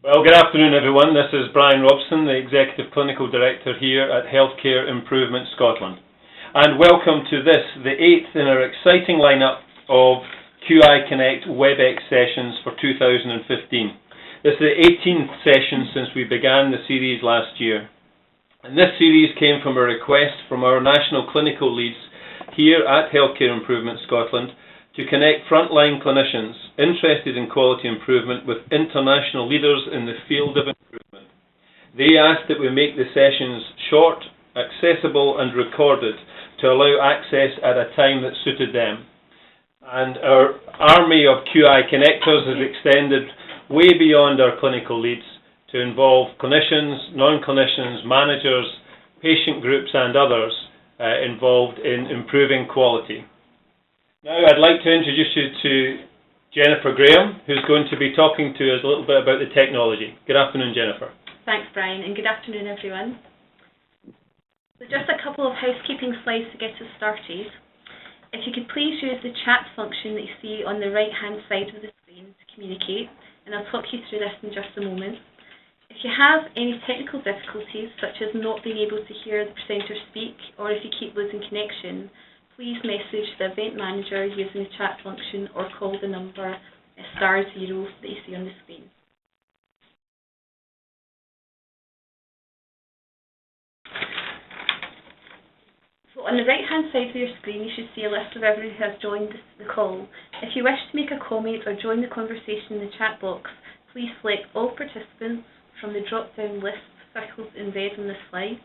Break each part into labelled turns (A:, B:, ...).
A: Well, good afternoon, everyone. This is Brian Robson, the Executive Clinical Director here at Healthcare Improvement Scotland. And welcome to this, the 8th in our exciting lineup of QI Connect WebEx sessions for 2015. This is the 18th session since we began the series last year. And this series came from a request from our national clinical leads here at Healthcare Improvement Scotland to connect frontline clinicians interested in quality improvement with international leaders in the field of improvement. They asked that we make the sessions short, accessible and recorded to allow access at a time that suited them. And our army of QI connectors has extended way beyond our clinical leads to involve clinicians, non-clinicians, managers, patient groups and others involved in improving quality. Now I'd like to introduce you to Jennifer Graham, who's going to be talking to us a little bit about the technology. Good afternoon, Jennifer.
B: Thanks, Brian, and good afternoon, everyone. So just a couple of housekeeping slides to get us started. If you could please use the chat function that you see on the right-hand side of the screen to communicate, and I'll talk you through this in just a moment. If you have any technical difficulties, such as not being able to hear the presenter speak, or if you keep losing connection, please message the event manager using the chat function or call the number *0 that you see on the screen. So on the right hand side of your screen you should see a list of everyone who has joined the call. If you wish to make a comment or join the conversation in the chat box, please select all participants from the drop down list circled in red on the slide,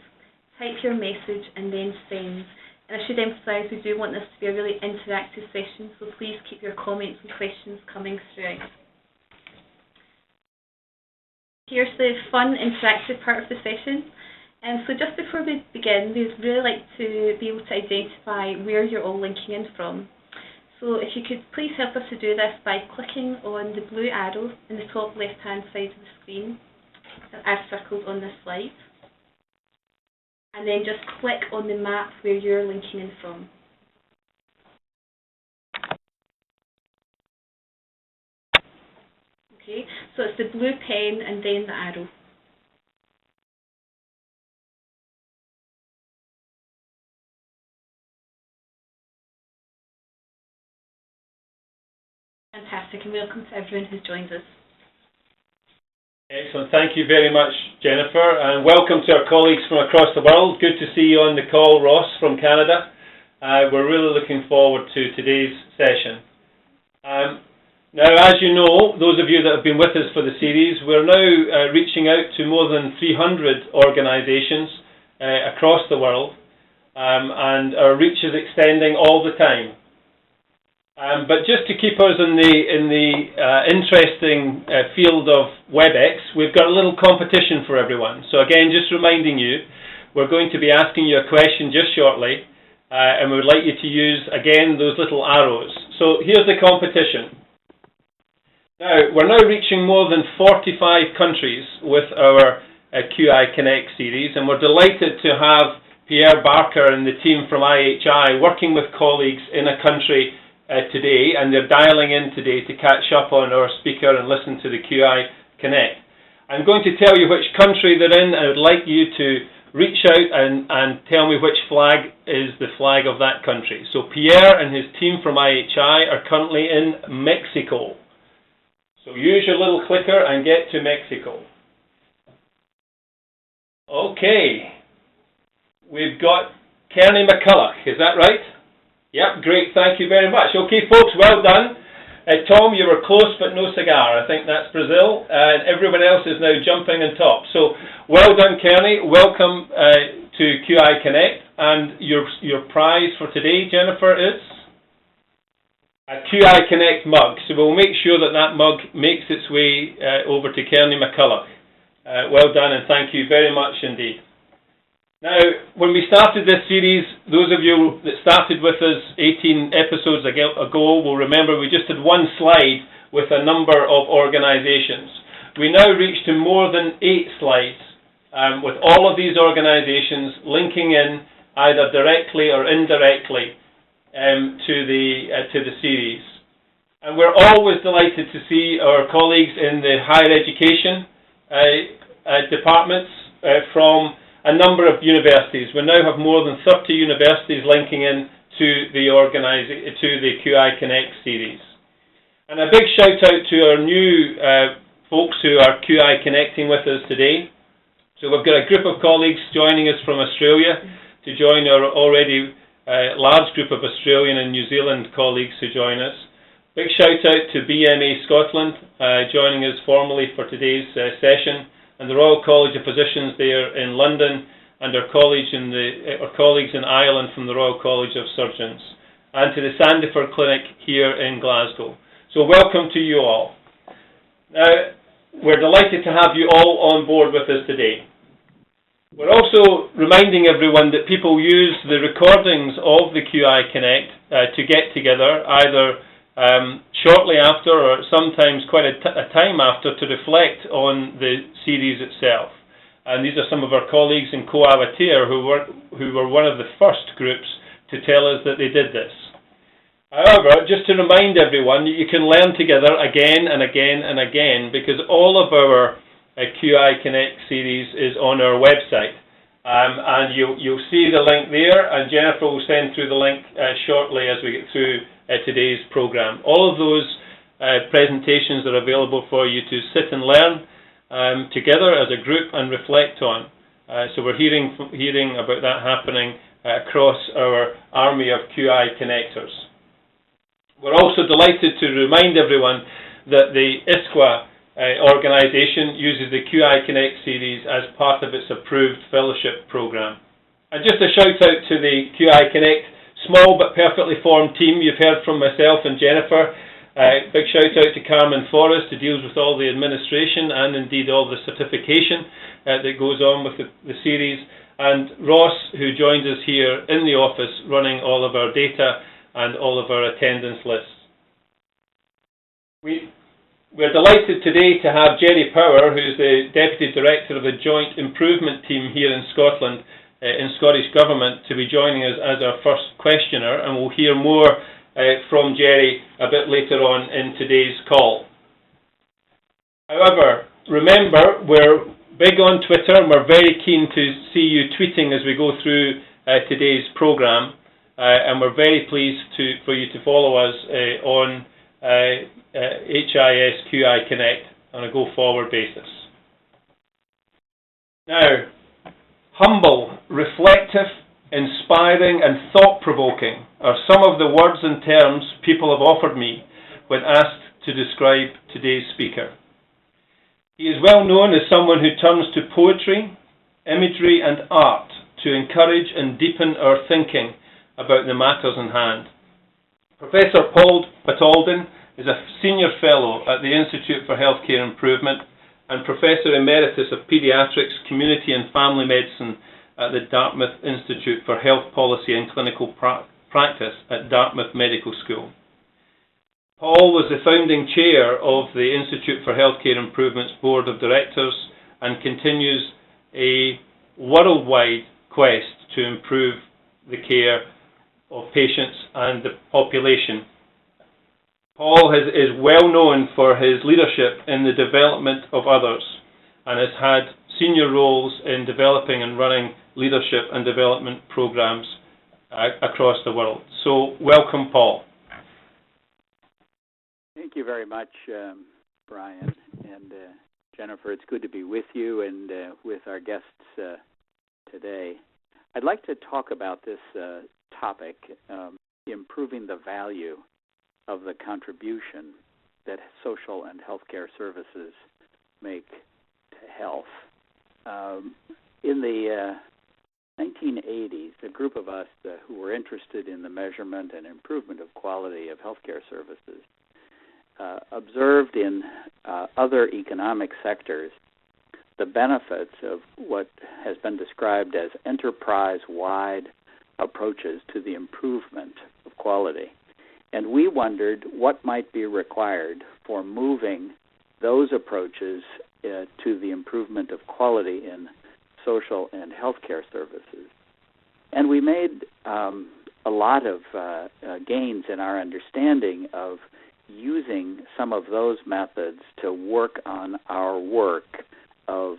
B: type your message and then send. And I should emphasise we do want this to be a really interactive session, so please keep your comments and questions coming throughout. Here's the fun, interactive part of the session. So just before we begin, we'd really like to be able to identify where you're all linking in from. So if you could please help us to do this by clicking on the blue arrow in the top left-hand side of the screen that I've circled on this slide. And then just click on the map where you're linking in from. Okay, so it's the blue pen and then the arrow. Fantastic, and welcome to everyone who's joined us.
A: Excellent. Thank you very much, Jennifer, and welcome to our colleagues from across the world. Good to see you on the call, Ross from Canada. We're really looking forward to today's session. Now, as you know, those of you that have been with us for the series, we're now reaching out to more than 300 organisations across the world, and our reach is extending all the time. But just to keep us in the interesting field of WebEx, we've got a little competition for everyone. So again, just reminding you, we're going to be asking you a question just shortly, and we would like you to use, again, those little arrows. So here's the competition. Now, we're now reaching more than 45 countries with our QI Connect series, and we're delighted to have Pierre Barker and the team from IHI working with colleagues in a country today, and they're dialing in today to catch up on our speaker and listen to the QI Connect. I'm going to tell you which country they're in, and I would like you to reach out and tell me which flag is the flag of that country. So Pierre and his team from IHI are currently in Mexico. So use your little clicker and get to Mexico. Okay. We've got Kearney McCulloch, is that right? Yep, great, thank you very much. Okay, folks, well done. Tom, you were close but no cigar. I think that's Brazil, and everyone else is now jumping on top. So, well done, Kearney. Welcome to QI Connect, and your prize for today, Jennifer, is a QI Connect mug. So we'll make sure that that mug makes its way over to Kearney McCulloch. Well done, and thank you very much indeed. Now, when we started this series, those of you that started with us 18 episodes ago will remember we just had one slide with a number of organisations. We now reach to more than 8 slides with all of these organisations linking in either directly or indirectly to the series. And we're always delighted to see our colleagues in the higher education departments from a number of universities. We now have more than 30 universities linking in to the QI Connect series. And a big shout out to our new folks who are QI connecting with us today. So we've got a group of colleagues joining us from Australia to join our already large group of Australian and New Zealand colleagues who join us. Big shout out to BMA Scotland joining us formally for today's session, and the Royal College of Physicians there in London, and our colleagues in Ireland from the Royal College of Surgeons, and to the Sandiford Clinic here in Glasgow. So welcome to you all. Now, we're delighted to have you all on board with us today. We're also reminding everyone that people use the recordings of the QI Connect to get together, either shortly after or sometimes quite a time after, to reflect on the series itself. And these are some of our colleagues in Coalatir who were one of the first groups to tell us that they did this. However, just to remind everyone, you can learn together again and again and again, because all of our QI Connect series is on our website. And you'll see the link there, and Jennifer will send through the link shortly as we get through today's program. All of those presentations are available for you to sit and learn together as a group and reflect on. So we're hearing about that happening across our army of QI connectors. We're also delighted to remind everyone that the ISQA organisation uses the QI Connect series as part of its approved fellowship programme. And just a shout out to the QI Connect small but perfectly formed team. You've heard from myself and Jennifer. Big shout out to Carmen Forrest, who deals with all the administration and indeed all the certification that goes on with the series, and Ross, who joins us here in the office running all of our data and all of our attendance lists. We're delighted today to have Jerry Power, who's the Deputy Director of the Joint Improvement Team here in Scotland, in Scottish Government, to be joining us as our first questioner, and we'll hear more from Jerry a bit later on in today's call. However, remember, we're big on Twitter, and we're very keen to see you tweeting as we go through today's programme, and we're very pleased for you to follow us on HISQI Connect on a go-forward basis. Now, humble, reflective, inspiring and thought-provoking are some of the words and terms people have offered me when asked to describe today's speaker. He is well known as someone who turns to poetry, imagery and art to encourage and deepen our thinking about the matters in hand. Professor Paul Batalden is a Senior Fellow at the Institute for Healthcare Improvement and Professor Emeritus of Pediatrics, Community and Family Medicine at the Dartmouth Institute for Health Policy and Clinical Practice at Dartmouth Medical School. Paul was the founding chair of the Institute for Healthcare Improvement's Board of Directors and continues a worldwide quest to improve the care of patients and the population. Paul is well known for his leadership in the development of others and has had senior roles in developing and running leadership and development programs across the world. So welcome, Paul.
C: Thank you very much, Brian and Jennifer. It's good to be with you and with our guests today. I'd like to talk about this topic, improving the value of the contribution that social and healthcare services make to health. In the 1980s, a group of us who were interested in the measurement and improvement of quality of healthcare services observed in other economic sectors the benefits of what has been described as enterprise-wide approaches to the improvement of quality. And we wondered what might be required for moving those approaches to the improvement of quality in social and healthcare services. And we made a lot of gains in our understanding of using some of those methods to work on our work of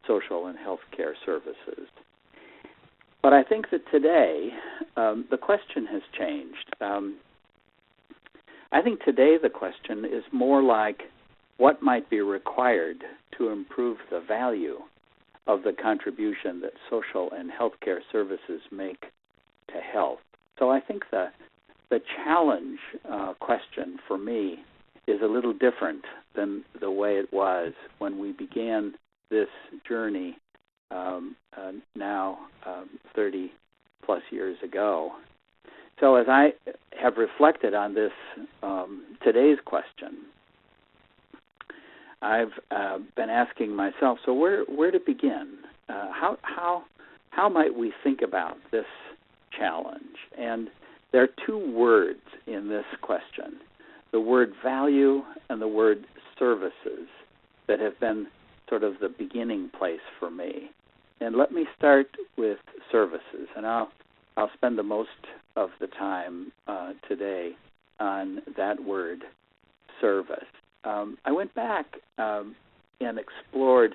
C: social and healthcare services. But I think that today the question has changed. I think today the question is more like what might be required to improve the value of the contribution that social and healthcare services make to health. So I think the challenge question for me is a little different than the way it was when we began this journey now 30 plus years ago. So as I have reflected on this today's question, I've been asking myself, so where to begin? How might we think about this challenge? And there are two words in this question, the word value and the word services, that have been sort of the beginning place for me. And let me start with services, and I'll spend the most of the time today on that word, service. I went back and explored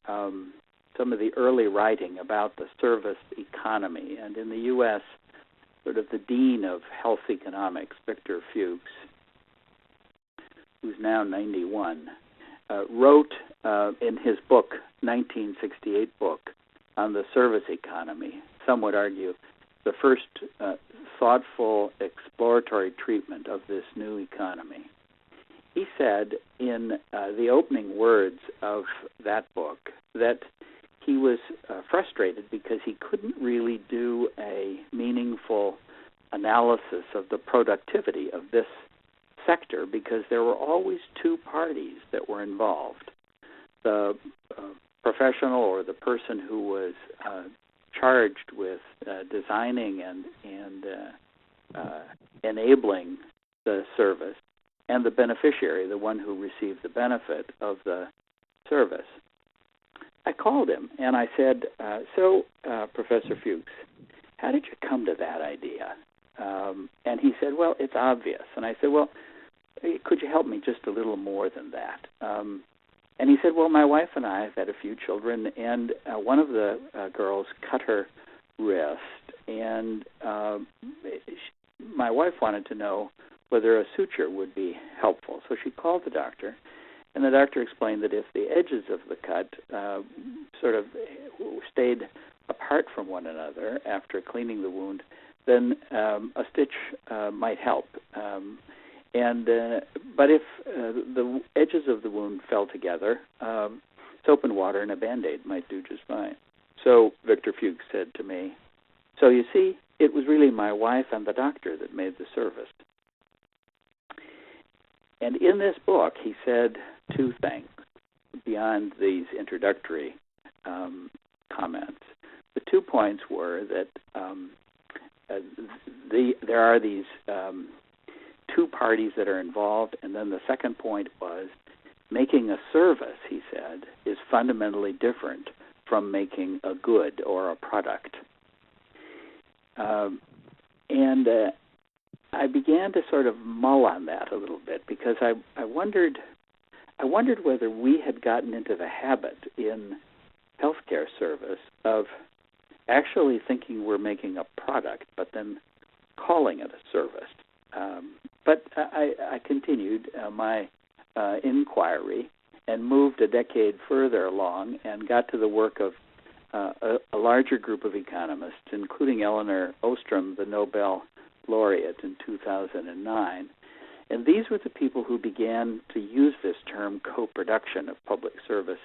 C: some of the early writing about the service economy, and in the U.S., sort of the dean of health economics, Victor Fuchs, who's now 91, wrote in his book, 1968 book, on the service economy, some would argue the first thoughtful exploratory treatment of this new economy. He said in the opening words of that book that he was frustrated because he couldn't really do a meaningful analysis of the productivity of this sector because there were always two parties that were involved. The professional or the person who was charged with designing and enabling the service, and the beneficiary, the one who received the benefit of the service. I called him and I said, Professor Fuchs, how did you come to that idea? And he said, well, it's obvious. And I said, well, could you help me just a little more than that? And he said, well, my wife and I have had a few children, and one of the girls cut her wrist, and my wife wanted to know whether a suture would be helpful. So she called the doctor, and the doctor explained that if the edges of the cut sort of stayed apart from one another after cleaning the wound, then a stitch might help. But if the edges of the wound fell together, soap and water and a Band-Aid might do just fine. So Victor Fuchs said to me, so you see, it was really my wife and the doctor that made the service. And in this book, he said two things beyond these introductory comments. The 2 points were that there are these two parties that are involved, and then the second point was making a service, he said, is fundamentally different from making a good or a product. And I began to sort of mull on that a little bit because I wondered whether we had gotten into the habit in healthcare service of actually thinking we're making a product, but then calling it a service. But I continued my inquiry and moved a decade further along and got to the work of a larger group of economists, including Elinor Ostrom, the Nobel laureate in 2009. And these were the people who began to use this term co-production of public service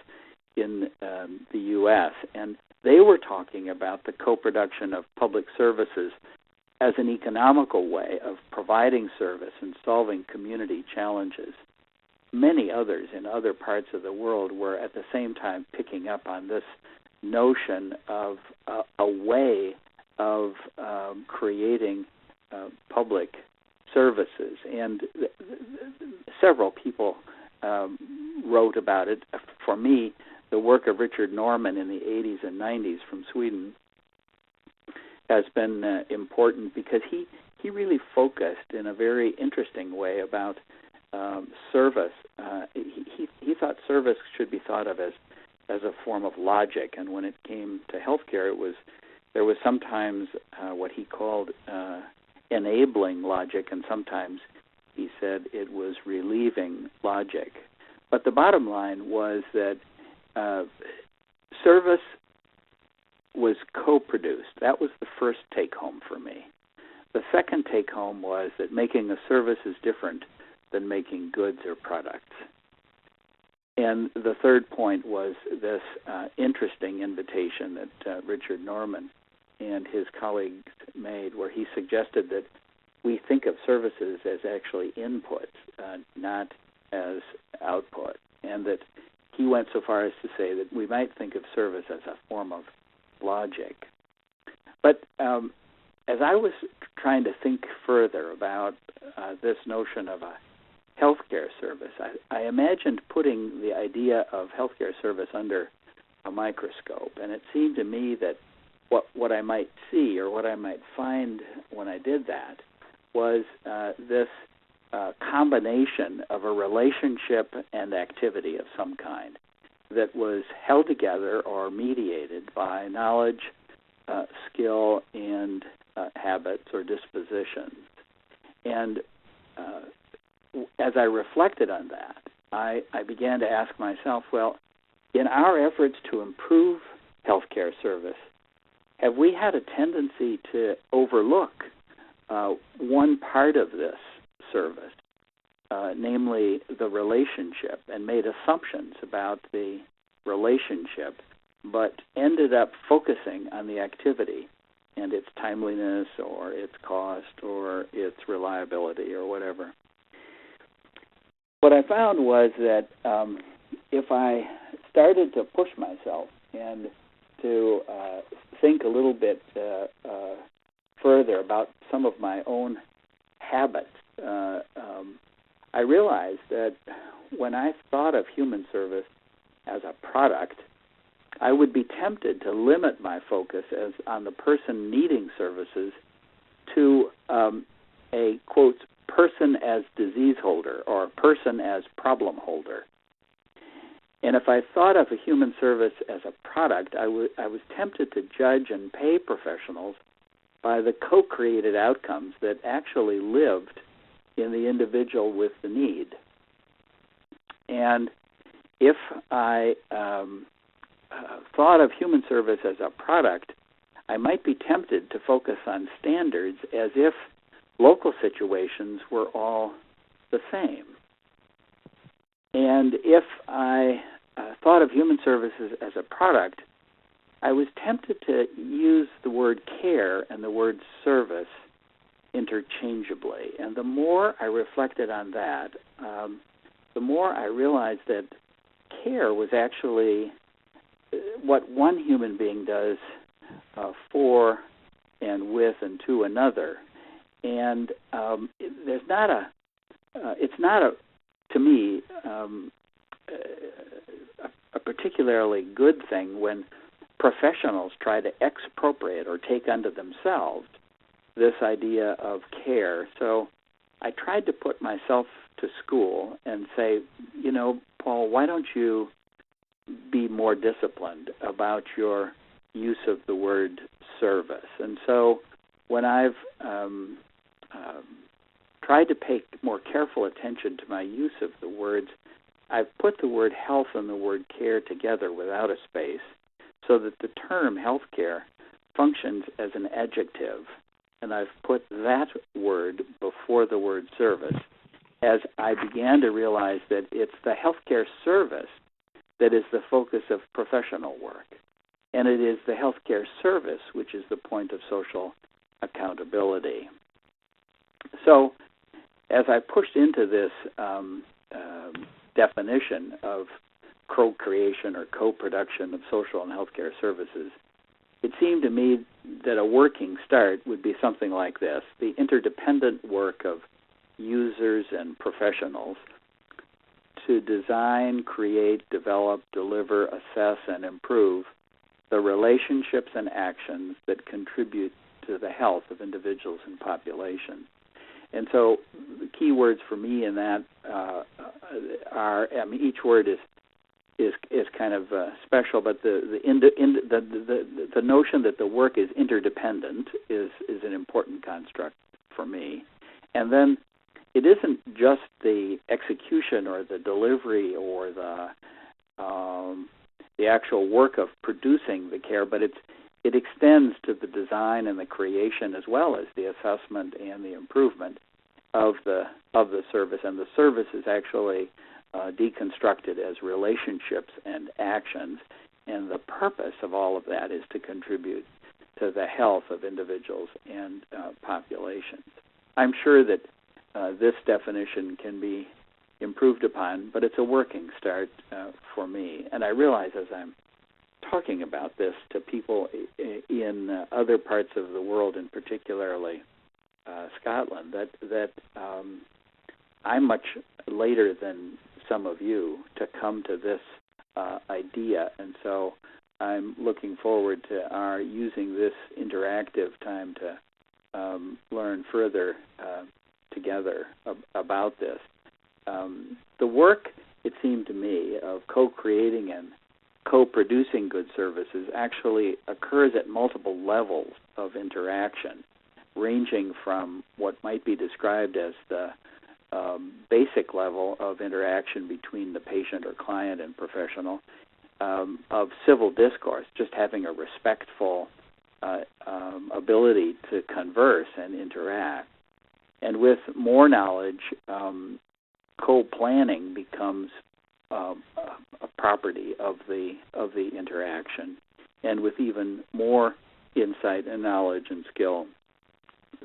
C: in the U.S. And they were talking about the co-production of public services as an economical way of providing service and solving community challenges. Many others in other parts of the world were at the same time picking up on this notion of a way of creating public services. And several people wrote about it. For me, the work of Richard Norman in the 80s and 90s from Sweden has been important because he really focused in a very interesting way about service he thought service should be thought of as a form of logic, and when it came to healthcare, there was sometimes what he called enabling logic, and sometimes he said it was relieving logic. But the bottom line was that service was co-produced. That was the first take-home for me. The second take-home was that making a service is different than making goods or products. And the third point was this interesting invitation that Richard Norman and his colleagues made, where he suggested that we think of services as actually input, not as output, and that he went so far as to say that we might think of service as a form of logic. But as I was trying to think further about this notion of a healthcare service, I imagined putting the idea of healthcare service under a microscope, and it seemed to me that what I might see or what I might find when I did that was this combination of a relationship and activity of some kind that was held together or mediated by knowledge, skill, and habits or dispositions. And as I reflected on that, I began to ask myself, well, in our efforts to improve healthcare service, have we had a tendency to overlook one part of this service, namely the relationship, and made assumptions about the relationship, but ended up focusing on the activity and its timeliness or its cost or its reliability or whatever? What I found was that if I started to push myself and to think a little bit further about some of my own habits, I realized that when I thought of human service as a product, I would be tempted to limit my focus as on the person needing services to a, quote, person as disease holder or person as problem holder. And if I thought of a human service as a product, I was tempted to judge and pay professionals by the co-created outcomes that actually lived in the individual with the need. And if I thought of human service as a product, I might be tempted to focus on standards as if local situations were all the same. And if I thought of human services as a product, I was tempted to use the word care and the word service interchangeably. And the more I reflected on that, the more I realized that care was actually what one human being does for and with and to another. And there's not a, it's not a, to me, a particularly good thing when professionals try to expropriate or take unto themselves this idea of care. So I tried to put myself to school and say, you know, Paul, why don't you be more disciplined about your use of the word service? And so when I've tried to pay more careful attention to my use of the words, I've put the word health and the word care together without a space so that the term healthcare functions as an adjective, and I've put that word before the word service as I began to realize that it's the healthcare service that is the focus of professional work, and it is the healthcare service which is the point of social accountability. So as I pushed into this definition of co-creation or co-production of social and healthcare services, it seemed to me that a working start would be something like this: the interdependent work of users and professionals to design, create, develop, deliver, assess, and improve the relationships and actions that contribute to the health of individuals and populations. And so the key words for me in that are, I mean, each word is kind of special, but the notion that the work is interdependent is an important construct for me. And then it isn't just the execution or the delivery or the actual work of producing the care, but it extends to the design and the creation as well as the assessment and the improvement of the service. And the service is actually deconstructed as relationships and actions, and the purpose of all of that is to contribute to the health of individuals and populations. I'm sure that this definition can be improved upon, but it's a working start for me. And I realize as I'm talking about this to people in other parts of the world, and particularly Scotland, that I'm much later than some of you to come to this idea, and so I'm looking forward to our using this interactive time to learn further together about this. The work, it seemed to me, of co-creating and co-producing good services actually occurs at multiple levels of interaction, ranging from what might be described as the basic level of interaction between the patient or client and professional, of civil discourse, just having a respectful ability to converse and interact. And with more knowledge, co-planning becomes a property of the interaction. And with even more insight and knowledge and skill,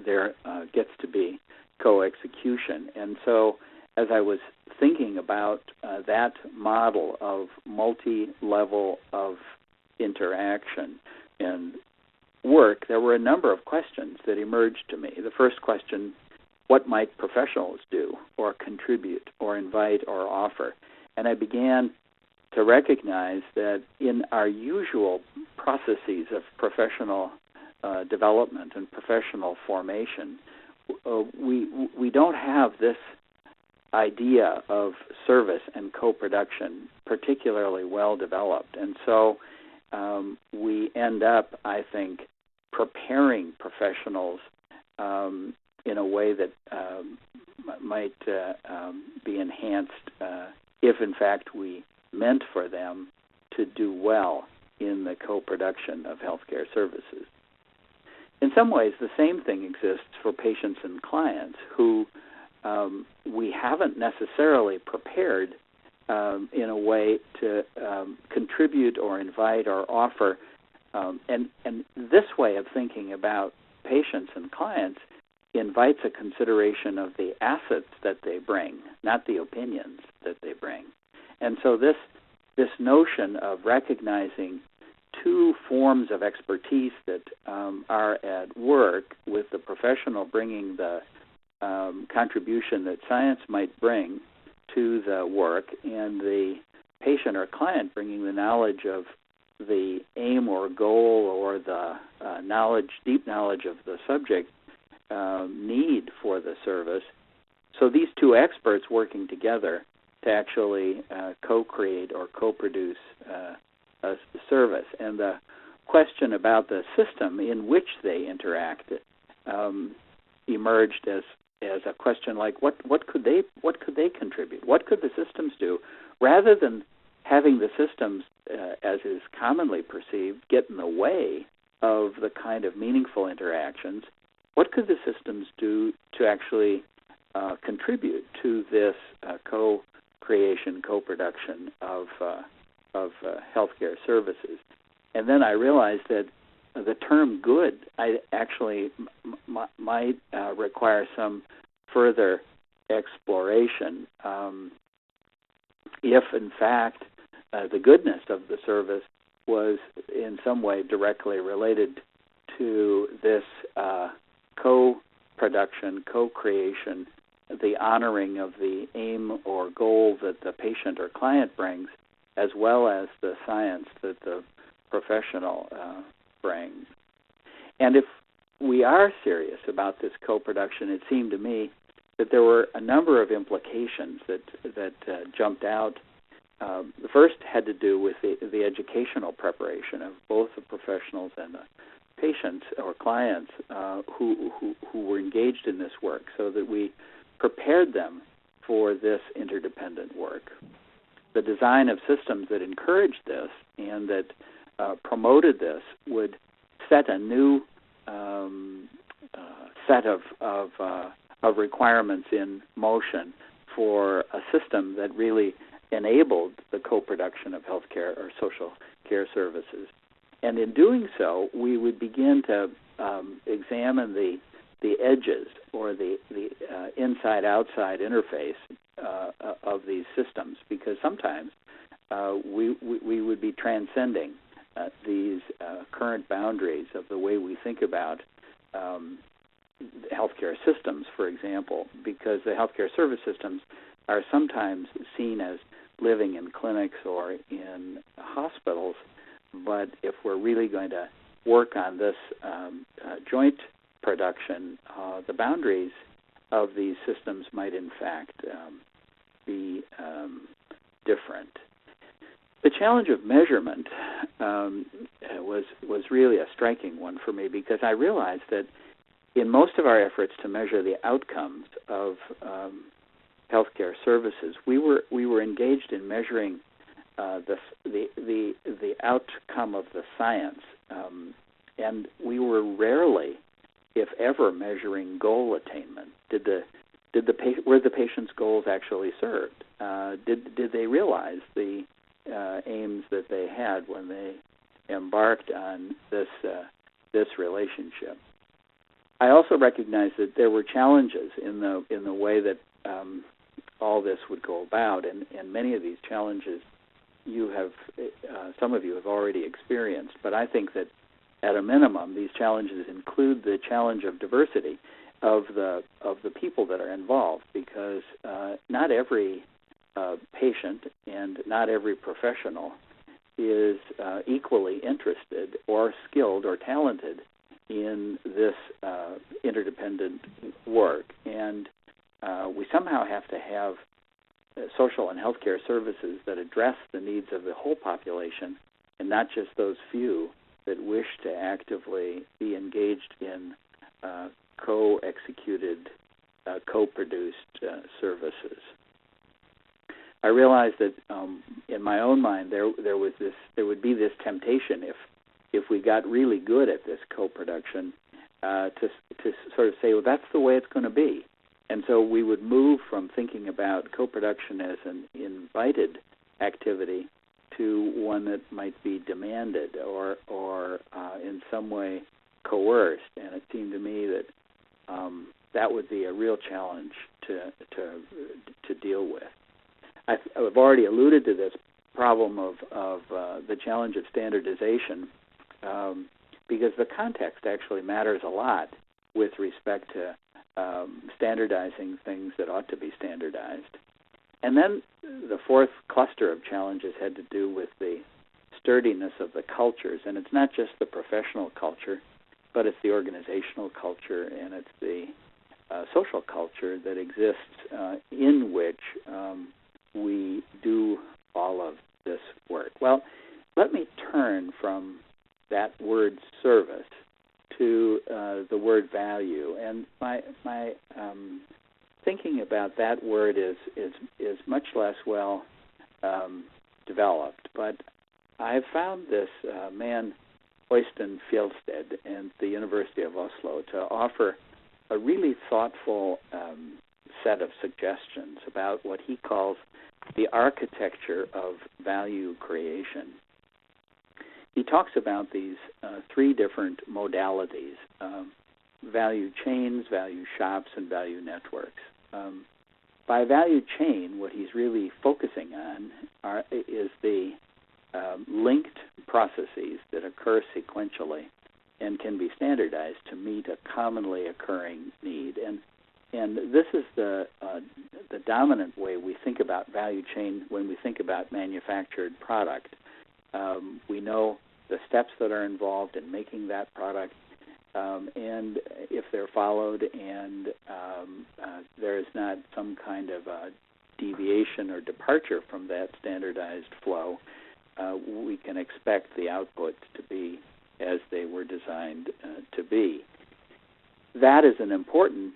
C: there gets to be co-execution. And so as I was thinking about that model of multi-level of interaction and work, there were a number of questions that emerged to me. The first question, what might professionals do or contribute or invite or offer? And I began to recognize that in our usual processes of professional development and professional formation, we don't have this idea of service and co-production particularly well developed. And so we end up, I think, preparing professionals in a way that might be enhanced if, in fact, we meant for them to do well in the co-production of healthcare services. In some ways, the same thing exists for patients and clients who we haven't necessarily prepared in a way to contribute or invite or offer. And this way of thinking about patients and clients invites a consideration of the assets that they bring, not the opinions that they bring. And so this notion of recognizing two forms of expertise that are at work, with the professional bringing the contribution that science might bring to the work, and the patient or client bringing the knowledge of the aim or goal or the deep knowledge of the subject need for the service. So these two experts working together to actually co-create or co-produce a service. And the question about the system in which they interact emerged as a question like, what could they contribute? What could the systems do? Rather than having the systems, as is commonly perceived, get in the way of the kind of meaningful interactions, what could the systems do to actually contribute to this co-creation, co-production of healthcare services? And then I realized that the term good might require some further exploration. If, in fact, the goodness of the service was in some way directly related to this co-production, co-creation, the honoring of the aim or goal that the patient or client brings, as well as the science that the professional brings. And if we are serious about this co-production, it seemed to me that there were a number of implications that jumped out. The first had to do with the educational preparation of both the professionals and the patients or clients who were engaged in this work, so that we prepared them for this interdependent work. The design of systems that encouraged this and that promoted this would set a new set of requirements in motion for a system that really enabled the co-production of healthcare or social care services. And in doing so, we would begin to examine the edges or the inside-outside interface of these systems, because sometimes we would be transcending these current boundaries of the way we think about healthcare systems, for example, because the healthcare service systems are sometimes seen as living in clinics or in hospitals, but if we're really going to work on this joint production, the boundaries of these systems might in fact be different. The challenge of measurement was really a striking one for me, because I realized that in most of our efforts to measure the outcomes of healthcare services, we were engaged in measuring the outcome of the science, and we were rarely, if ever, measuring goal attainment. Were the patient's goals actually served? Did they realize the aims that they had when they embarked on this relationship? I also recognized that there were challenges in the way that all this would go about, and many of these challenges some of you have already experienced. But I think that at a minimum, these challenges include the challenge of diversity of the people that are involved, because not every patient and not every professional is equally interested or skilled or talented in this interdependent work, and we somehow have to have social and healthcare services that address the needs of the whole population and not just those few that wish to actively be engaged in co-executed, co-produced services. I realized that in my own mind there would be this temptation if we got really good at this co-production to sort of say, well, that's the way it's going to be. And so we would move from thinking about co-production as an invited activity to one that might be demanded or in some way coerced. And it seemed to me that that would be a real challenge to deal with. I've already alluded to this problem of the challenge of standardization, because the context actually matters a lot with respect to standardizing things that ought to be standardized. And then the fourth cluster of challenges had to do with the sturdiness of the cultures. And it's not just the professional culture, but it's the organizational culture and it's the social culture that exists in which we do all of this work. Well, let me turn from that word service to the word value, and my thinking about that word is much less well developed. But I've found this man, Øystein Fjellsted, at the University of Oslo, to offer a really thoughtful set of suggestions about what he calls the architecture of value creation. He talks about these three different modalities, value chains, value shops, and value networks. By value chain, what he's really focusing on is the linked processes that occur sequentially and can be standardized to meet a commonly occurring need. And this is the dominant way we think about value chain when we think about manufactured product. We know the steps that are involved in making that product. and if they're followed and there is not some kind of deviation or departure from that standardized flow, we can expect the outputs to be as they were designed to be. That is an important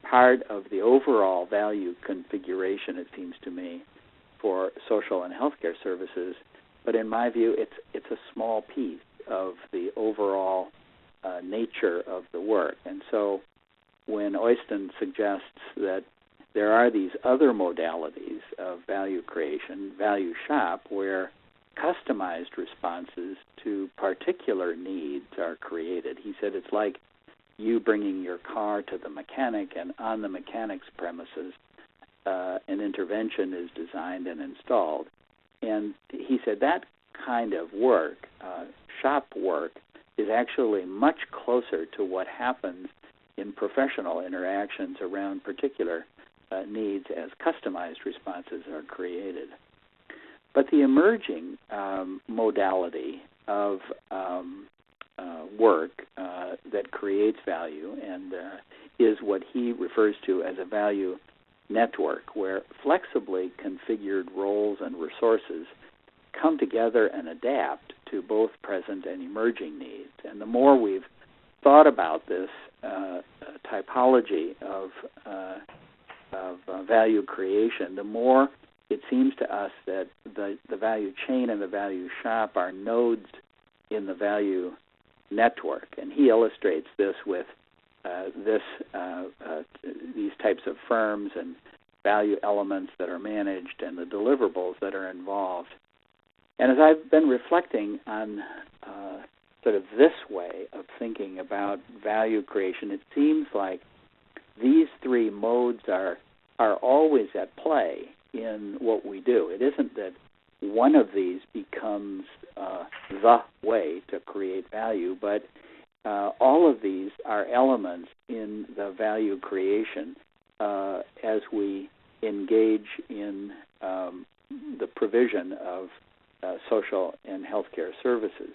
C: part of the overall value configuration, it seems to me, for social and healthcare services. But in my view, it's a small piece of the overall nature of the work. And so when Oyston suggests that there are these other modalities of value creation, value shop, where customized responses to particular needs are created. He said it's like you bringing your car to the mechanic, and on the mechanic's premises, an intervention is designed and installed. And he said that kind of work, shop work, is actually much closer to what happens in professional interactions around particular needs as customized responses are created. But the emerging modality of work that creates value and is what he refers to as a value network, where flexibly configured roles and resources come together and adapt to both present and emerging needs. And the more we've thought about this typology of value creation, the more it seems to us that the value chain and the value shop are nodes in the value network. And he illustrates this with these types of firms and value elements that are managed and the deliverables that are involved. And as I've been reflecting on sort of this way of thinking about value creation, it seems like these three modes are always at play in what we do. It isn't that one of these becomes the way to create value, but all of these are elements in the value creation as we engage in the provision of social and healthcare services.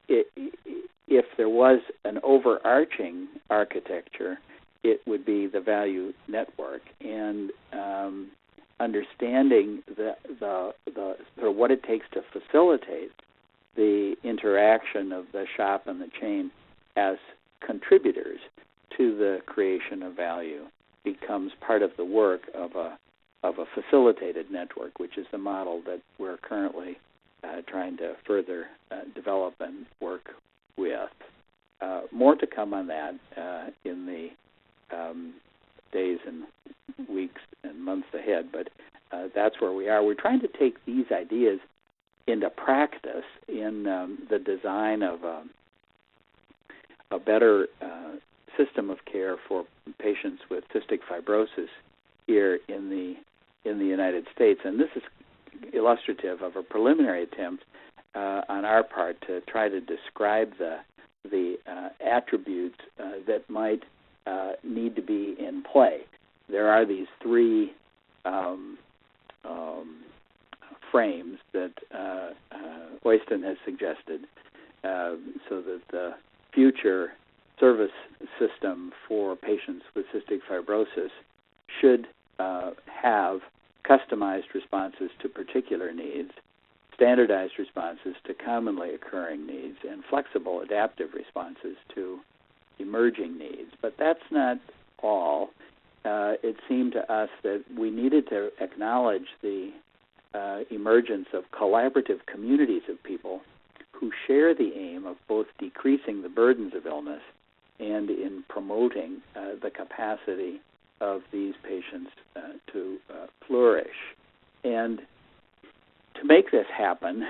C: If there was an overarching architecture, it would be the value network, and understanding the sort of what it takes to facilitate the interaction of the shop and the chain as contributors to the creation of value becomes part of the work of a facilitated network, which is the model that we're currently trying to further develop and work with. More to come on that in the days and weeks and months ahead, but that's where we are. We're trying to take these ideas into practice in the design of a better system of care for patients with cystic fibrosis here in the United States. And this is illustrative of a preliminary attempt on our part to try to describe the attributes that might need to be in play. There are these three frames that Oyston has suggested so that the future service system for patients with cystic fibrosis should have customized responses to particular needs, standardized responses to commonly occurring needs, and flexible adaptive responses to emerging needs. But that's not all. It seemed to us that we needed to acknowledge the emergence of collaborative communities of people who share the aim of both decreasing the burdens of illness and in promoting the capacity of these patients to flourish. And to make this happen,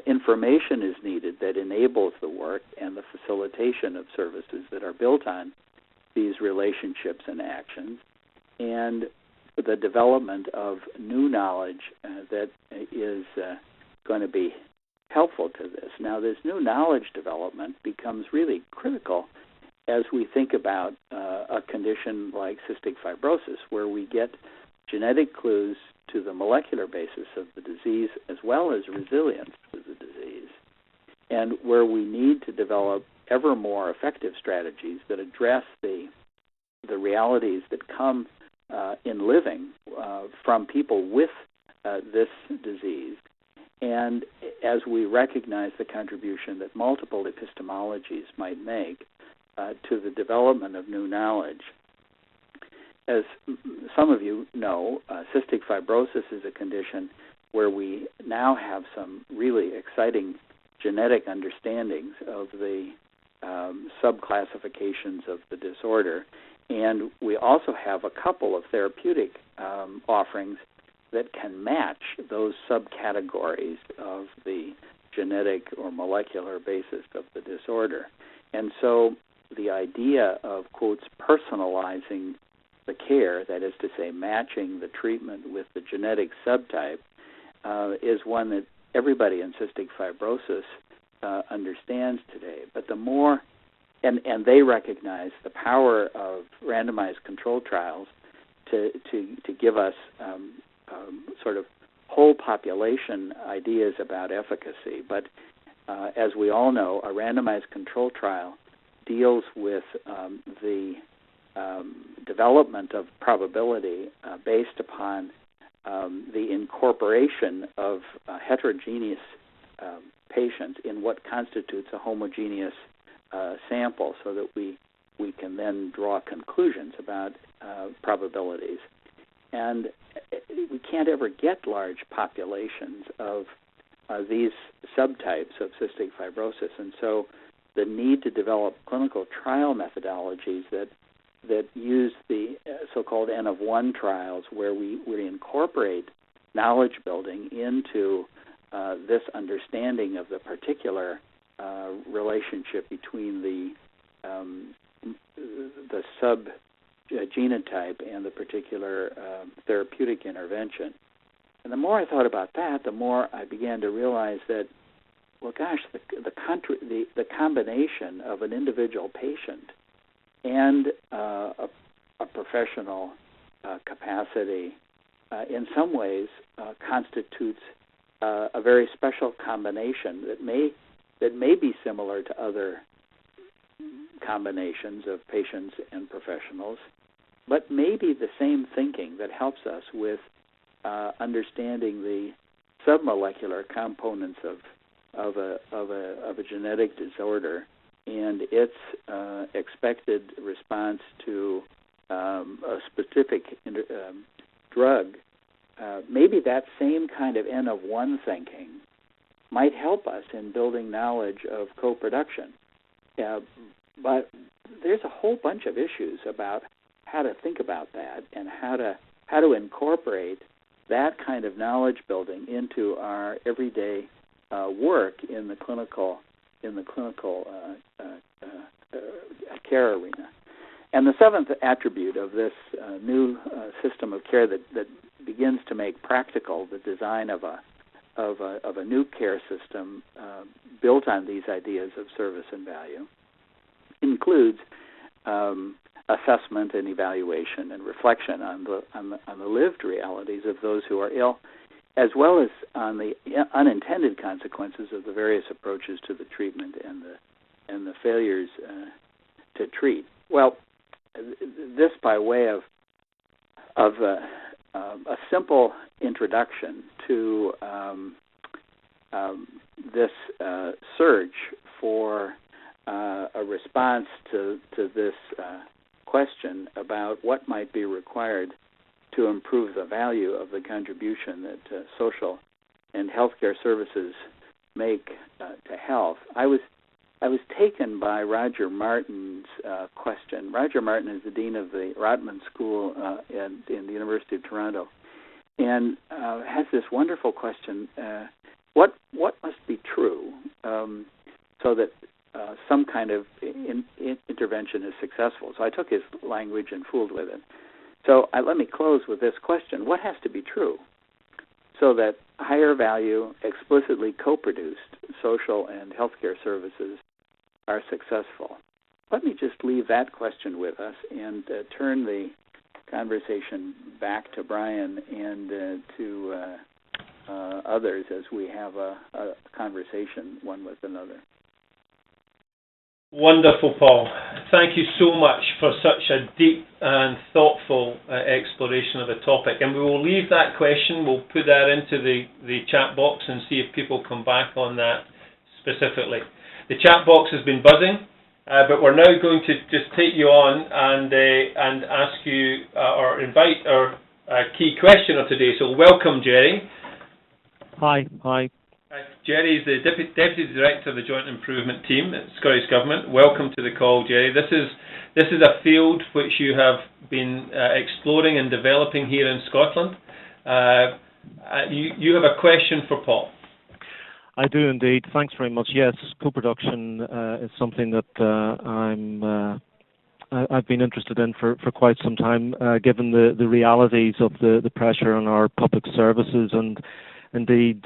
C: information is needed that enables the work and the facilitation of services that are built on these relationships and actions, and the development of new knowledge that is going to be helpful to this. Now, this new knowledge development becomes really critical as we think about a condition like cystic fibrosis, where we get genetic clues to the molecular basis of the disease as well as resilience to the disease, and where we need to develop ever more effective strategies that address the realities that come in living from people with this disease. And as we recognize the contribution that multiple epistemologies might make to the development of new knowledge, as some of you know, cystic fibrosis is a condition where we now have some really exciting genetic understandings of the subclassifications of the disorder. And we also have a couple of therapeutic offerings that can match those subcategories of the genetic or molecular basis of the disorder. And so the idea of, quotes, personalizing the care, that is to say, matching the treatment with the genetic subtype, is one that everybody in cystic fibrosis understands today. But the more, and they recognize the power of randomized control trials to give us sort of whole population ideas about efficacy. But as we all know, a randomized control trial deals with the development of probability based upon the incorporation of heterogeneous patients in what constitutes a homogeneous sample, so that we can then draw conclusions about probabilities. And we can't ever get large populations of these subtypes of cystic fibrosis, and so the need to develop clinical trial methodologies that use the so-called N of 1 trials, where we incorporate knowledge building into this understanding of the particular relationship between the subgenotype and the particular therapeutic intervention. And the more I thought about that, the more I began to realize that, well, gosh, the combination of an individual patient and a professional capacity in some ways constitutes a very special combination that may be similar to other combinations of patients and professionals, but maybe the same thinking that helps us with understanding the submolecular components of a genetic disorder and its expected response to a specific drug. Maybe that same kind of N of 1 thinking might help us in building knowledge of co-production. But there's a whole bunch of issues about how to think about that and how to incorporate that kind of knowledge building into our everyday work in the clinical care arena. And the seventh attribute of this new system of care that begins to make practical the design of a new care system built on these ideas of service and value includes assessment and evaluation and reflection on the lived realities of those who are ill, as well as on the unintended consequences of the various approaches to the treatment and the failures to treat. Well, this by way of a simple introduction to this search for a response to this question about what might be required to improve the value of the contribution that social and healthcare services make to health. I was taken by Roger Martin's question. Roger Martin is the dean of the Rotman School in the University of Toronto, and has this wonderful question: what must be true so that some kind of intervention is successful? So I took his language and fooled with it. So let me close with this question: what has to be true so that higher value, explicitly co-produced social and healthcare services are successful? Let me just leave that question with us and turn the conversation back to Brian and to others as we have a conversation one with another.
A: Wonderful, Paul. Thank you so much for such a deep and thoughtful exploration of the topic. And we will leave that question, we'll put that into the chat box and see if people come back on that specifically. The chat box has been buzzing, but we're now going to just take you on and ask you or invite our key questioner today. So welcome, Jerry.
D: Hi.
A: Jerry is the Deputy Director of the Joint Improvement Team at Scottish Government. Welcome to the call, Jerry. This is a field which you have been exploring and developing here in Scotland. You have a question for Paul.
D: I do indeed. Thanks very much. Yes, co-production is something that I've been interested in for quite some time, given the realities of the pressure on our public services. And indeed,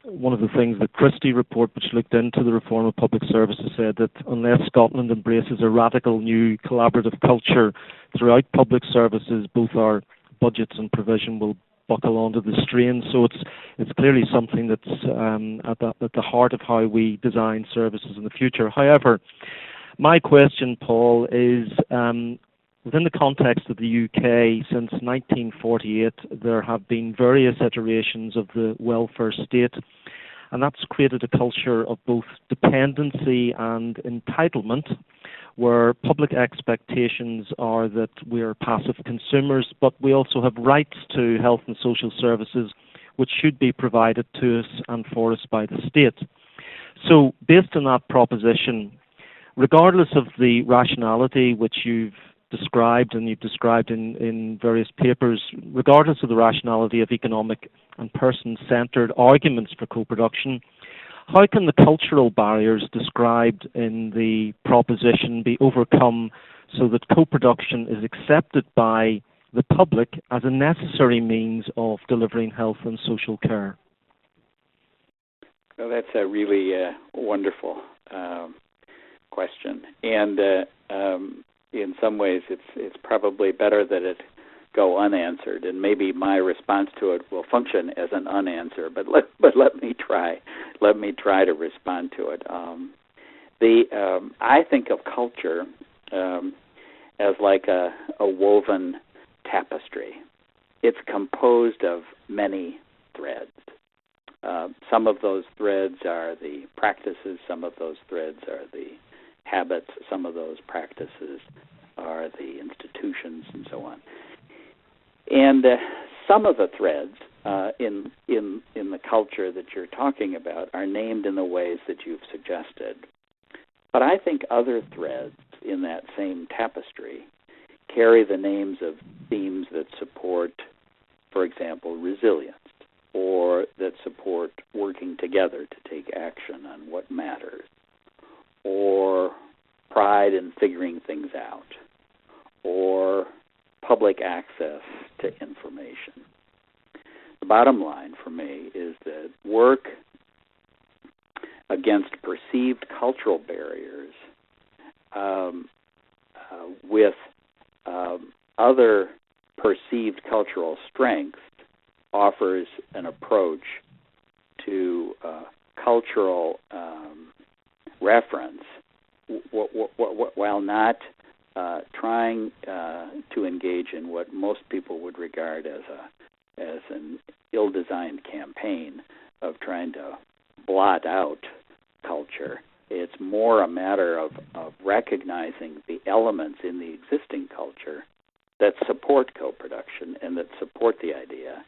D: one of the things the Christie report, which looked into the reform of public services, said that unless Scotland embraces a radical new collaborative culture throughout public services, both our budgets and provision will buckle under the strain. So it's clearly something that's at the heart of how we design services in the future. However, my question, Paul, is within the context of the UK, since 1948, there have been various iterations of the welfare state, and that's created a culture of both dependency and entitlement, where public expectations are that we're passive consumers, but we also have rights to health and social services which should be provided to us and for us by the state. So, based on that proposition, regardless of the rationality which you've described and you've described in various papers, regardless of the rationality of economic and person-centred arguments for co-production, how can the cultural barriers described in the proposition be overcome so that co-production is accepted by the public as a necessary means of delivering health and social care?
C: Well, that's a really wonderful question, and in some ways, it's probably better that it go unanswered, and maybe my response to it will function as an unanswer. But let me try. Let me try to respond to it. I think of culture as like a woven tapestry. It's composed of many threads. Some of those threads are the practices. Some of those threads are the habits. Some of those practices are the institutions, and so on. And some of the threads in the culture that you're talking about are named in the ways that you've suggested. But I think other threads in that same tapestry carry the names of themes that support, for example, resilience, or that support working together to take action on what matters, or pride in figuring things out, or public access to information. The bottom line for me is that work against perceived cultural barriers with other perceived cultural strengths offers an approach to cultural reference while not trying to engage in what most people would regard as an ill-designed campaign of trying to blot out culture. It's more a matter of recognizing the elements in the existing culture that support co-production and that support the idea,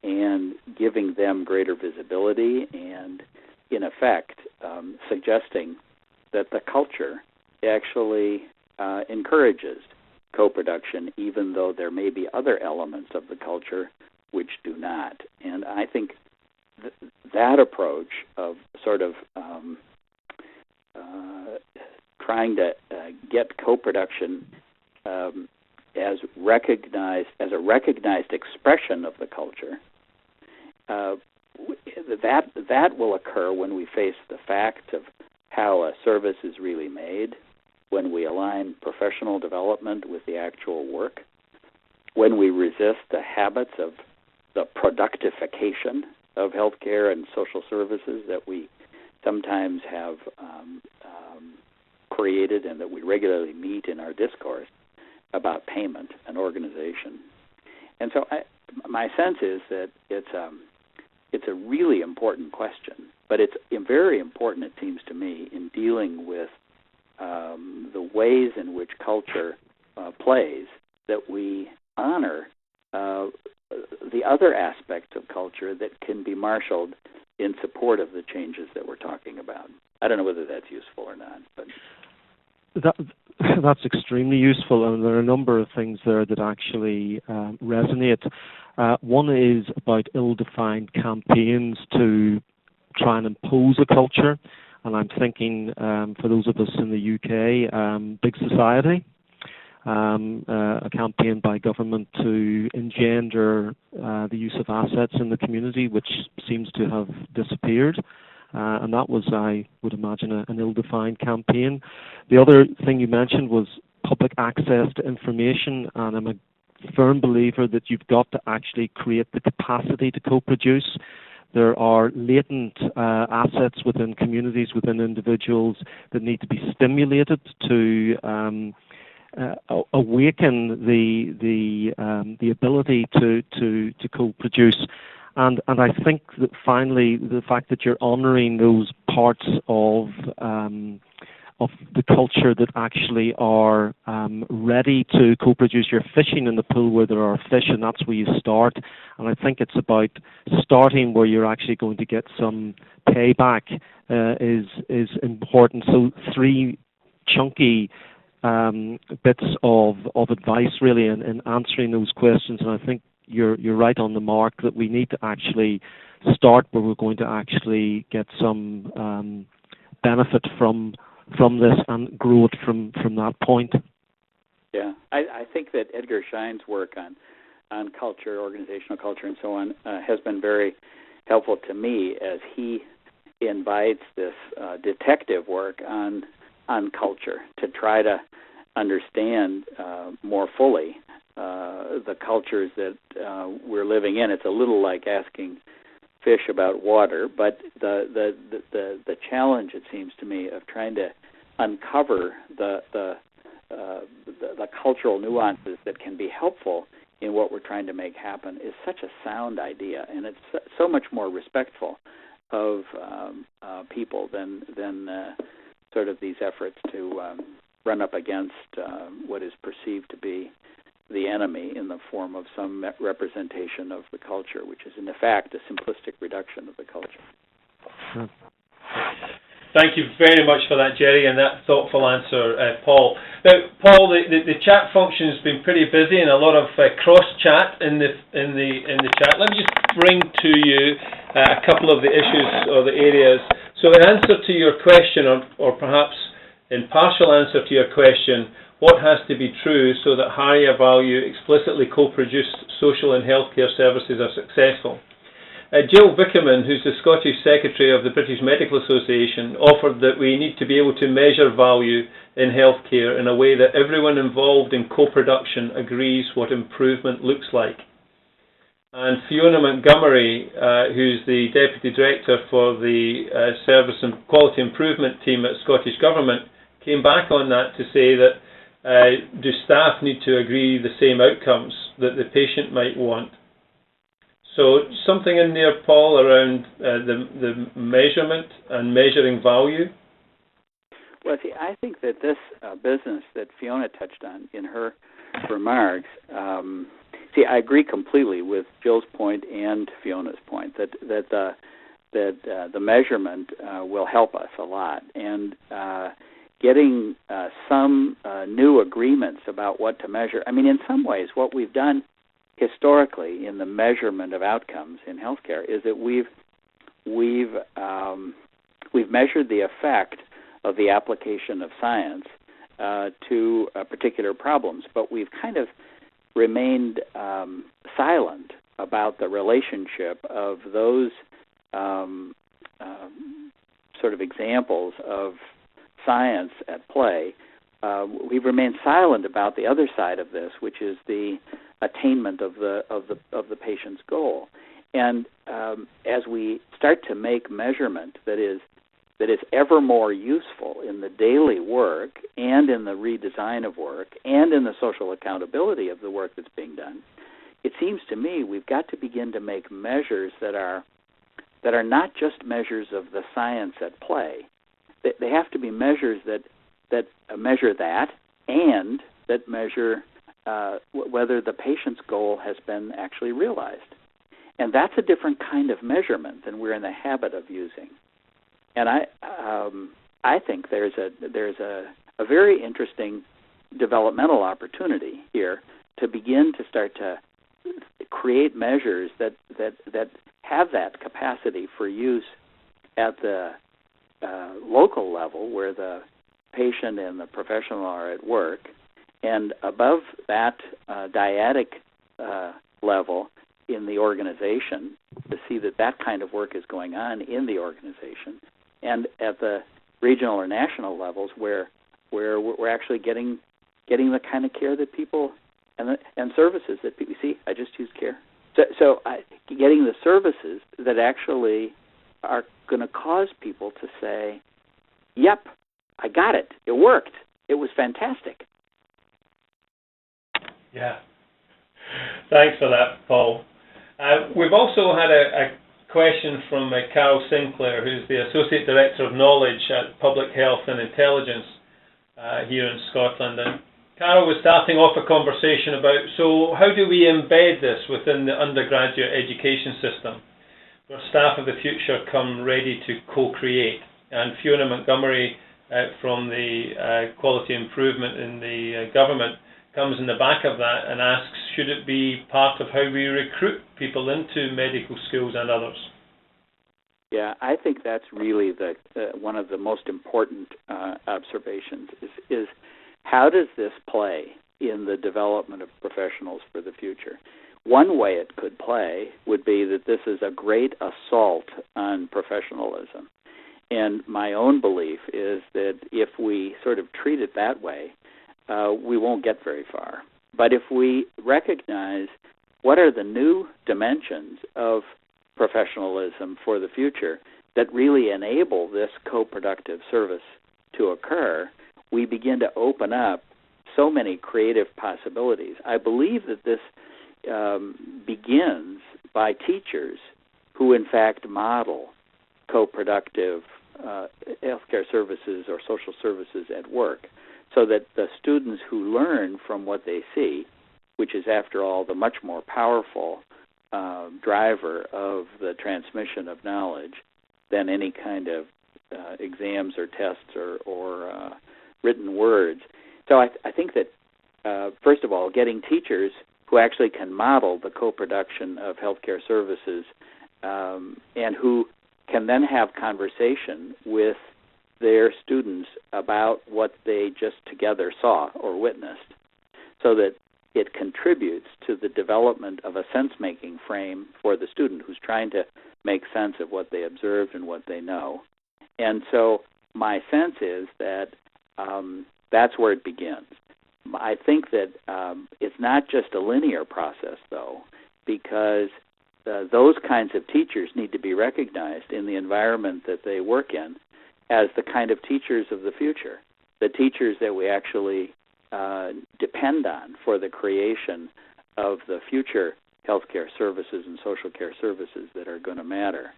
C: and giving them greater visibility and, in effect, suggesting that the culture actually encourages co-production, even though there may be other elements of the culture which do not. And I think that approach of sort of trying to get co-production as a recognized expression of the culture, that will occur when we face the facts of how a service is really made, when we align professional development with the actual work, when we resist the habits of the productification of healthcare and social services that we sometimes have created and that we regularly meet in our discourse about payment and organization. And so my sense is that it's a really important question, but it's very important, it seems to me, in dealing with the ways in which culture plays, that we honor the other aspects of culture that can be marshaled in support of the changes that we're talking about. I don't know whether that's useful or not, but
D: that's extremely useful, and there are a number of things there that actually resonate. One is about ill-defined campaigns to try and impose a culture, and I'm thinking, for those of us in the UK, Big Society, a campaign by government to engender the use of assets in the community, which seems to have disappeared. And that was, I would imagine, an ill-defined campaign. The other thing you mentioned was public access to information, and I'm a firm believer that you've got to actually create the capacity to co-produce. There are latent assets within communities, within individuals, that need to be stimulated to awaken the ability to co-produce. And I think that finally the fact that you're honouring those parts of the culture that actually are ready to co-produce. You're fishing in the pool where there are fish, and that's where you start. And I think it's about starting where you're actually going to get some payback is important. So 3 chunky bits of advice really in answering those questions, and I think you're right on the mark that we need to actually start where we're going to actually get some benefit from this and grow it from that point.
C: Yeah, I think that Edgar Schein's work on culture, organizational culture, and so on has been very helpful to me as he invites this detective work on culture to try to understand more fully the cultures that we're living in. It's a little like asking fish about water, but the challenge, it seems to me, of trying to uncover the cultural nuances that can be helpful in what we're trying to make happen is such a sound idea, and it's so much more respectful of people than sort of these efforts to run up against what is perceived to be the enemy in the form of some representation of the culture, which is in fact a simplistic reduction of the culture.
D: Sure.
A: Thank you very much for that, Jerry, and that thoughtful answer, Paul. Now, Paul, the chat function has been pretty busy and a lot of cross chat in the chat. Let me just bring to you a couple of the issues or the areas. So, in answer to your question, or perhaps in partial answer to your question, what has to be true so that higher value, explicitly co-produced social and healthcare services are successful? Jill Vickerman, who's the Scottish Secretary of the British Medical Association, offered that we need to be able to measure value in healthcare in a way that everyone involved in co-production agrees what improvement looks like. And Fiona Montgomery, who's the Deputy Director for the Service and Quality Improvement Team at Scottish Government, came back on that to say that do staff need to agree the same outcomes that the patient might want? So something in there, Paul, around the measurement and measuring value?
C: Well, see, I think that this business that Fiona touched on in her remarks, I agree completely with Jill's point and Fiona's point that the measurement will help us a lot, and getting some new agreements about what to measure. I mean, in some ways, what we've done historically in the measurement of outcomes in healthcare is that we've measured the effect of the application of science to particular problems, but we've kind of remained silent about the relationship of those sort of examples of science at play. We've remained silent about the other side of this, which is the attainment of the patient's goal. And as we start to make measurement that is that is ever more useful in the daily work and in the redesign of work and in the social accountability of the work that's being done, it seems to me we've got to begin to make measures that are not just measures of the science at play. They have to be measures that measure that and that measure whether the patient's goal has been actually realized. And that's a different kind of measurement than we're in the habit of using. And I think there's a very interesting developmental opportunity here to begin to start to create measures that have that capacity for use at the local level where the patient and the professional are at work, and above that dyadic level in the organization to see that kind of work is going on in the organization, and at the regional or national levels where we're actually getting the kind of care that people and services that people see. I just used care. So getting the services that actually are going to cause people to say, "Yep, I got it. It worked. It was fantastic."
A: Yeah. Thanks for that, Paul. We've also had a question from Carol Sinclair, who's the Associate Director of Knowledge at Public Health and Intelligence here in Scotland. And Carol was starting off a conversation about, so how do we embed this within the undergraduate education system, where staff of the future come ready to co-create? And Fiona Montgomery from the Quality Improvement in the Government comes in the back of that and asks, should it be part of how we recruit people into medical schools and others?
C: Yeah, I think that's really one of the most important observations is how does this play in the development of professionals for the future? One way it could play would be that this is a great assault on professionalism. And my own belief is that if we sort of treat it that way, we won't get very far. But if we recognize what are the new dimensions of professionalism for the future that really enable this co-productive service to occur, we begin to open up so many creative possibilities. I believe that this begins by teachers who, in fact, model co-productive healthcare services or social services at work, so that the students who learn from what they see, which is, after all, the much more powerful driver of the transmission of knowledge than any kind of exams or tests or written words. So I think that, first of all, getting teachers who actually can model the co-production of healthcare services and who can then have conversation with their students about what they just together saw or witnessed, so that it contributes to the development of a sense-making frame for the student who's trying to make sense of what they observed and what they know. And so my sense is that that's where it begins. I think that it's not just a linear process, though, because those kinds of teachers need to be recognized in the environment that they work in as the kind of teachers of the future, the teachers that we actually depend on for the creation of the future healthcare services and social care services that are going to matter.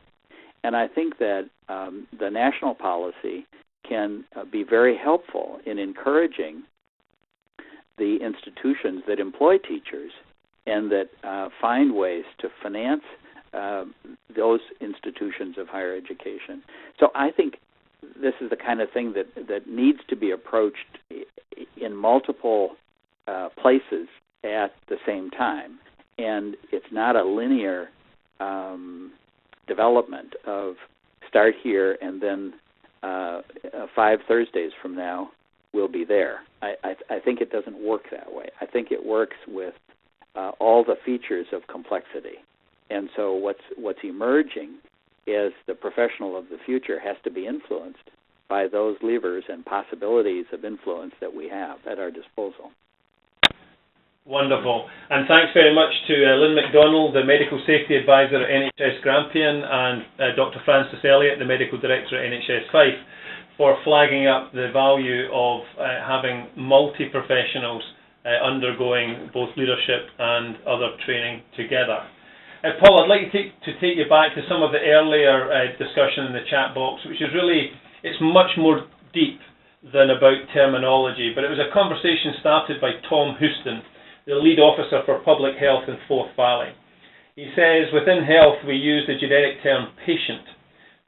C: And I think that the national policy can be very helpful in encouraging the institutions that employ teachers and that find ways to finance those institutions of higher education. So I think this is the kind of thing that needs to be approached in multiple places at the same time. And it's not a linear development of start here and then 5 Thursdays from now we'll be there. I think it doesn't work that way. I think it works with all the features of complexity. And so what's emerging is the professional of the future has to be influenced by those levers and possibilities of influence that we have at our disposal.
A: Wonderful. And thanks very much to Lynn MacDonald, the Medical Safety Advisor at NHS Grampian, and Dr. Francis Elliott, the Medical Director at NHS Fife, for flagging up the value of having multi-professionals undergoing both leadership and other training together. Paul, I'd like to take you back to some of the earlier discussion in the chat box, which is really, it's much more deep than about terminology, but it was a conversation started by Tom Houston, the lead officer for public health in Forth Valley. He says, within health we use the generic term patient,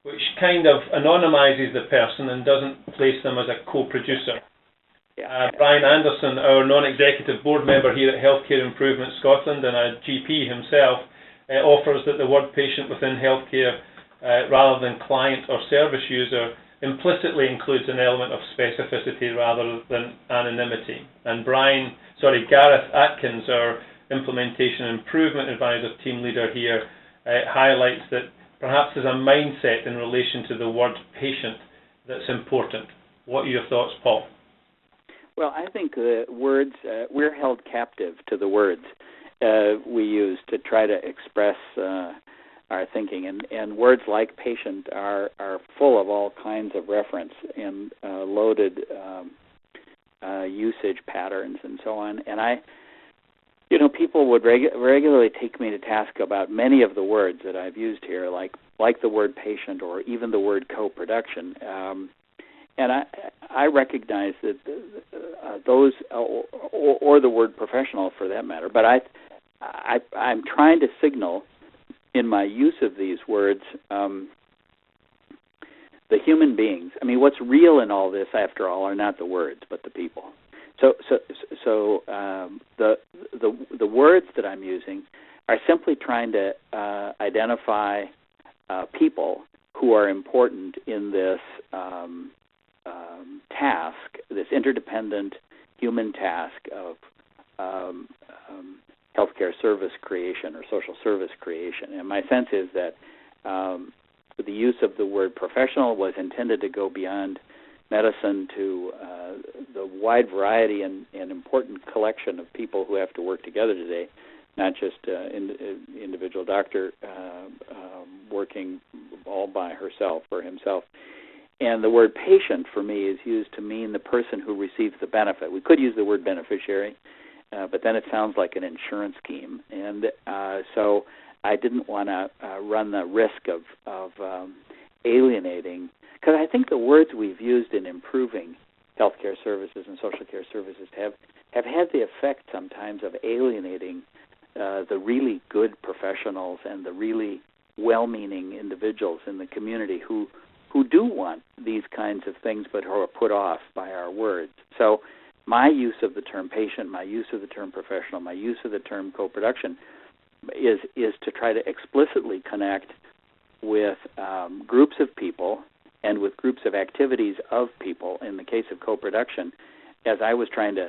A: which kind of anonymizes the person and doesn't place them as a co-producer. Brian Anderson, our non-executive board member here at Healthcare Improvement Scotland and a GP himself, offers that the word patient within healthcare, rather than client or service user, implicitly includes an element of specificity rather than anonymity. And Gareth Atkins, our Implementation and Improvement Advisor team leader here, highlights that perhaps there's a mindset in relation to the word patient that's important. What are your thoughts, Paul?
C: Well, I think the words, we're held captive to the words we use to try to express our thinking. And words like patient are full of all kinds of reference and loaded usage patterns and so on. And people would regularly take me to task about many of the words that I've used here, like the word patient or even the word co-production. And I recognize that those, or the word professional for that matter, but I'm trying to signal in my use of these words the human beings. I mean, what's real in all this, after all, are not the words, but the people. So the words that I'm using are simply trying to identify people who are important in this task, this interdependent human task of healthcare service creation or social service creation. And my sense is that the use of the word professional was intended to go beyond medicine to the wide variety and important collection of people who have to work together today, not just individual doctor working all by herself or himself. And the word patient for me is used to mean the person who receives the benefit. We could use the word beneficiary, but then it sounds like an insurance scheme. And so I didn't want to run the risk of alienating, because I think the words we've used in improving healthcare services and social care services have had the effect sometimes of alienating the really good professionals and the really well-meaning individuals in the community who do want these kinds of things but who are put off by our words. So my use of the term patient, my use of the term professional, my use of the term co-production is to try to explicitly connect with groups of people and with groups of activities of people. In the case of co-production, as I was trying to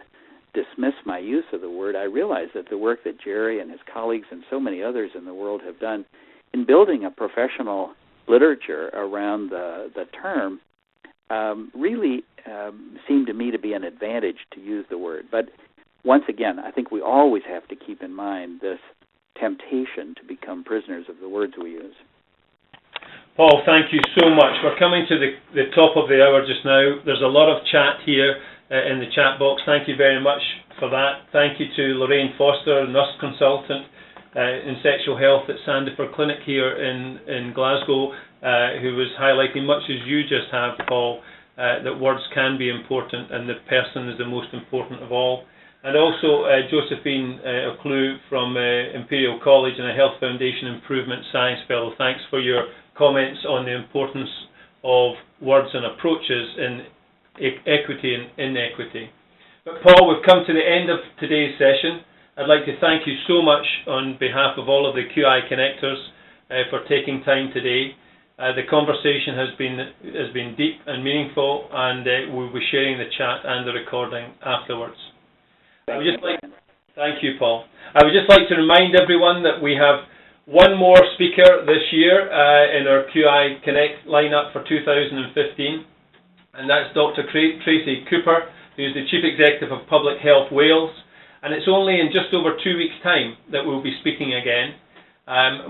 C: dismiss my use of the word, I realized that the work that Jerry and his colleagues and so many others in the world have done in building a professional literature around the term really seemed to me to be an advantage to use the word. But once again, I think we always have to keep in mind this temptation to become prisoners of the words we use.
A: Paul, thank you so much. We're coming to the top of the hour just now. There's a lot of chat here in the chat box. Thank you very much for that. Thank you to Lorraine Foster, nurse consultant in sexual health at Sandiford Clinic here in Glasgow, who was highlighting, much as you just have, Paul, that words can be important and the person is the most important of all. And also Josephine O'Clue from Imperial College and a Health Foundation Improvement Science Fellow. Thanks for your comments on the importance of words and approaches in equity and inequity. But Paul, we've come to the end of today's session. I'd like to thank you so much on behalf of all of the QI connectors for taking time today. The conversation has been deep and meaningful, and we'll be sharing the chat and the recording afterwards. Thank you, Paul. I would just like to remind everyone that we have one more speaker this year in our QI Connect lineup for 2015, and that's Dr. Tracy Cooper, who's the Chief Executive of Public Health Wales, and it's only in just over 2 weeks' time that we'll be speaking again.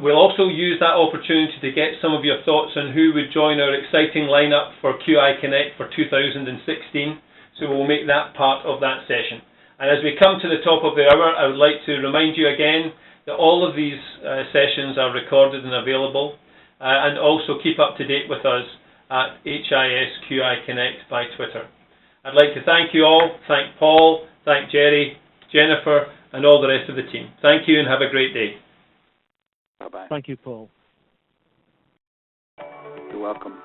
A: We'll also use that opportunity to get some of your thoughts on who would join our exciting lineup for QI Connect for 2016, so we'll make that part of that session. And as we come to the top of the hour, I would like to remind you again that all of these sessions are recorded and available, and also keep up to date with us at HISQI Connect by Twitter. I'd like to thank you all, thank Paul, thank Jerry, Jennifer, and all the rest of the team. Thank you and have a great day.
C: Bye-bye.
D: Thank you, Paul.
C: You're welcome.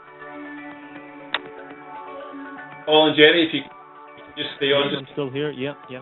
A: Paul and Jerry, if you could just stay on.
D: I'm still here. Yeah.
C: Yeah.